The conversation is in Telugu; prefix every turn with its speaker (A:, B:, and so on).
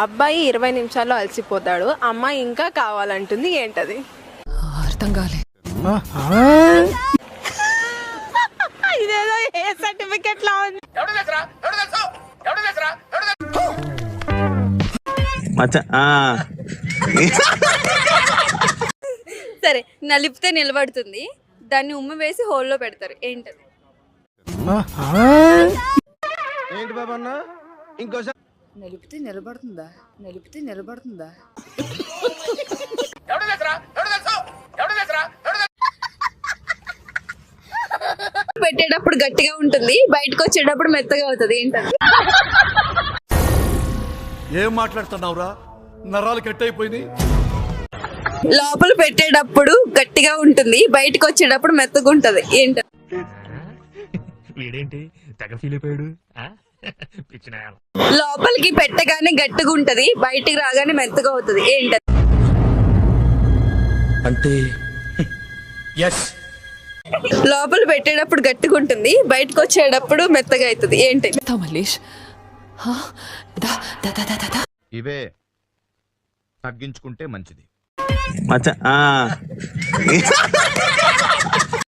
A: అబ్బాయి 20 నిమిషాల్లో అలసిపోతాడు, అమ్మాయి ఇంకా కావాలంటుంది, ఏంటది?
B: అర్థం కాలే.
A: ఇదేదో ఏ సర్టిఫికెట్ లా ఉంది.
C: సరే, నలిపితే నిలబడుతుంది, దాన్ని ఉమ్మ వేసి హోల్లో పెడతారు, ఏంటది?
D: ఏంటి బాబా అన్న ఇంకోసారి
B: నలిపితే నిలబడుతుందా? నలిపితే నిలబడుతుందా?
C: పెట్టేటప్పుడు గట్టిగా ఉంటుంది, బయటకు వచ్చేటప్పుడు మెత్తగా అవుతుంది, ఏంటది?
E: ఏం మాట్లాడుతున్నావురా? నరాలు కట్ అయిపోయింది.
C: లోపల పెట్టేటప్పుడు గట్టిగా ఉంటుంది, బయటకు వచ్చేటప్పుడు మెత్తగా ఉంటది, ఏంటది?
F: వీడేంటి తెగ ఫీల్ అయిపోయాడు?
C: లోపలికి పెట్టగానే గట్టిగా ఉంటది, బయటికి రాగానే మెత్తగా అవుతుంది, ఏంటది?
E: అంటే ఎస్.
C: లోపల పెట్టేటప్పుడు గట్టిగా ఉంటుంది, బయటకు వచ్చేటప్పుడు మెత్తగా అవుతుంది, ఏంటి?
B: మల్లేష్,
D: ఇవే తగ్గించుకుంటే మంచిది.